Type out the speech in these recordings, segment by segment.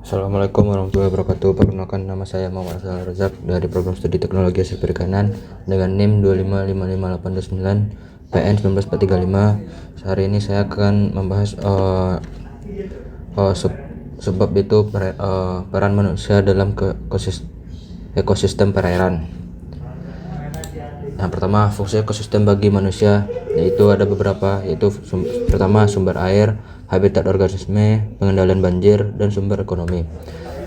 Assalamualaikum warahmatullahi wabarakatuh. Perkenalkan, nama saya Muhammad Asal Razak dari program studi teknologi hasil perikanan dengan NIM 2555829 PN 19435. Hari ini saya akan membahas sebab itu peran manusia dalam ekosistem perairan. Yang pertama, fungsi ekosistem bagi manusia yaitu ada beberapa, yaitu pertama sumber air, habitat organisme, pengendalian banjir, dan sumber ekonomi.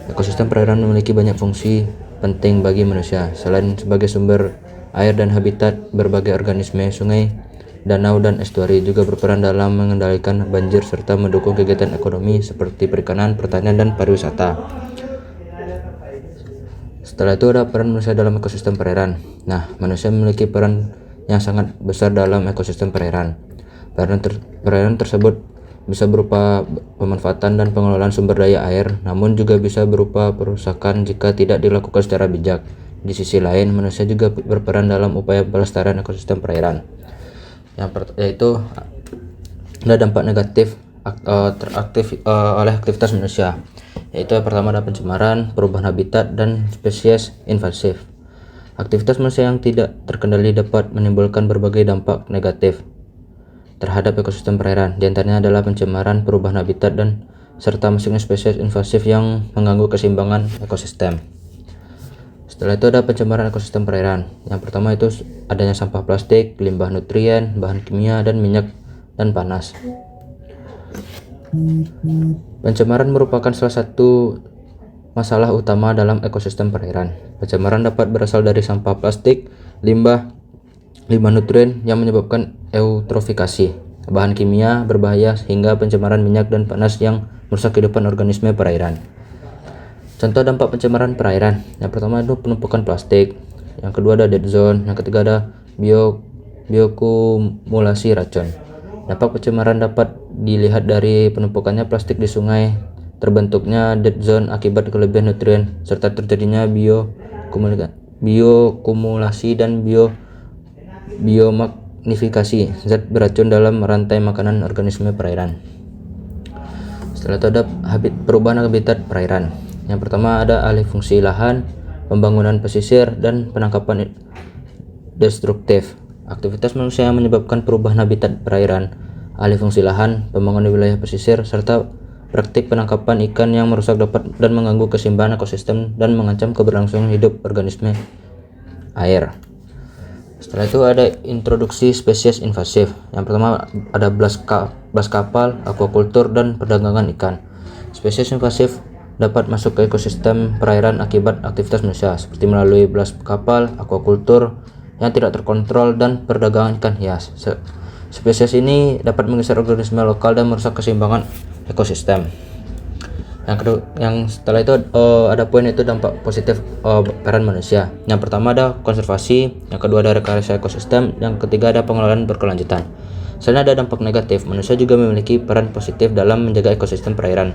Ekosistem perairan memiliki banyak fungsi penting bagi manusia. Selain sebagai sumber air dan habitat, berbagai organisme, sungai, danau, dan estuari juga berperan dalam mengendalikan banjir serta mendukung kegiatan ekonomi seperti perikanan, pertanian, dan pariwisata. Setelah itu ada peran manusia dalam ekosistem perairan. Nah, manusia memiliki peran yang sangat besar dalam ekosistem perairan. Perairan tersebut bisa berupa pemanfaatan dan pengelolaan sumber daya air, namun juga bisa berupa perusakan jika tidak dilakukan secara bijak. Di sisi lain, manusia juga berperan dalam upaya pelestarian ekosistem perairan. Yaitu ada dampak negatif oleh aktivitas manusia, yaitu yang pertama ada pencemaran, perubahan habitat, dan spesies invasif. Aktivitas manusia yang tidak terkendali dapat menimbulkan berbagai dampak negatif terhadap ekosistem perairan. Di antaranya adalah pencemaran, perubahan habitat, dan serta masuknya spesies invasif yang mengganggu keseimbangan ekosistem. Setelah itu ada pencemaran ekosistem perairan. Yang pertama itu adanya sampah plastik, limbah nutrien, bahan kimia, dan minyak dan panas. Pencemaran merupakan salah satu masalah utama dalam ekosistem perairan. Pencemaran dapat berasal dari sampah plastik, limbah nutrien yang menyebabkan eutrofikasi, bahan kimia berbahaya, hingga pencemaran minyak dan panas yang merusak kehidupan organisme perairan. Contoh dampak pencemaran perairan. Yang pertama itu penumpukan plastik, yang kedua ada dead zone, yang ketiga ada biokumulasi racun. Dampak pencemaran dapat dilihat dari penumpukannya plastik di sungai, terbentuknya dead zone akibat kelebihan nutrien, serta terjadinya biokumulasi dan biomagnifikasi zat beracun dalam rantai makanan organisme perairan. Setelah itu ada perubahan habitat perairan. Yang pertama ada alih fungsi lahan, pembangunan pesisir, dan penangkapan destruktif. Aktivitas manusia yang menyebabkan perubahan habitat perairan, alih fungsi lahan, pembangunan wilayah pesisir, serta praktik penangkapan ikan yang merusak dapat dan mengganggu keseimbangan ekosistem dan mengancam keberlangsungan hidup organisme air. Setelah itu ada introduksi spesies invasif. Yang pertama ada blas kapal, aquaculture, dan perdagangan ikan. Spesies invasif dapat masuk ke ekosistem perairan akibat aktivitas manusia, seperti melalui blas kapal, aquaculture yang tidak terkontrol, dan perdagangan ikan hias. Spesies ini dapat menggeser organisme lokal dan merusak keseimbangan ekosistem. Yang setelah itu ada poin, itu dampak positif peran manusia. Yang pertama ada konservasi, yang kedua ada rekayasa ekosistem, yang ketiga ada pengelolaan berkelanjutan. Selain ada dampak negatif, manusia juga memiliki peran positif dalam menjaga ekosistem perairan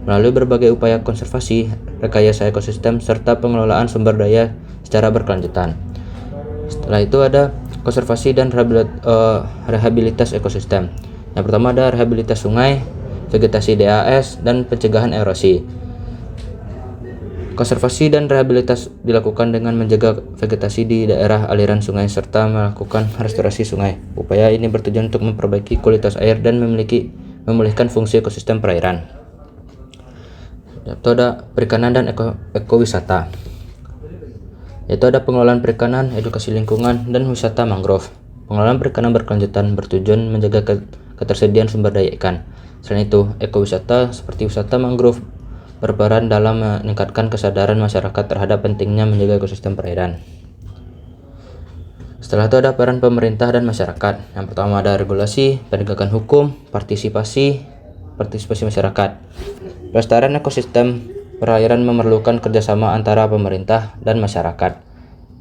melalui berbagai upaya konservasi, rekayasa ekosistem, serta pengelolaan sumber daya secara berkelanjutan. Setelah itu ada konservasi dan rehabilitas ekosistem. Yang pertama ada rehabilitas sungai, vegetasi DAS, dan pencegahan erosi. Konservasi dan rehabilitas dilakukan dengan menjaga vegetasi di daerah aliran sungai serta melakukan restorasi sungai. Upaya ini bertujuan untuk memperbaiki kualitas air dan memulihkan fungsi ekosistem perairan. Yaitu ada perikanan dan ekowisata. Yaitu ada pengelolaan perikanan, edukasi lingkungan, dan wisata mangrove. Pengelolaan perikanan berkelanjutan bertujuan menjaga ketersediaan sumber daya ikan. Selain itu, ekowisata seperti wisata mangrove berperan dalam meningkatkan kesadaran masyarakat terhadap pentingnya menjaga ekosistem perairan. Setelah itu ada peran pemerintah dan masyarakat. Yang pertama ada regulasi, penegakan hukum, partisipasi masyarakat. Pelestarian ekosistem perairan memerlukan kerjasama antara pemerintah dan masyarakat.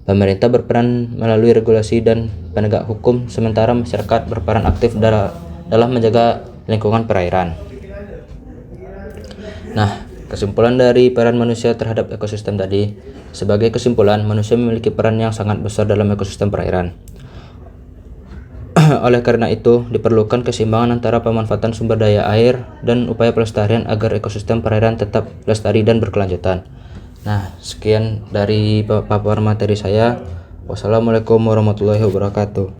Pemerintah berperan melalui regulasi dan penegak hukum, sementara masyarakat berperan aktif dalam menjaga lingkungan perairan. Nah, kesimpulan dari peran manusia terhadap ekosistem tadi. Sebagai kesimpulan, manusia memiliki peran yang sangat besar dalam ekosistem perairan. Oleh karena itu, diperlukan keseimbangan antara pemanfaatan sumber daya air dan upaya pelestarian agar ekosistem perairan tetap lestari dan berkelanjutan. Nah, sekian dari paparan materi saya. Wassalamualaikum warahmatullahi wabarakatuh.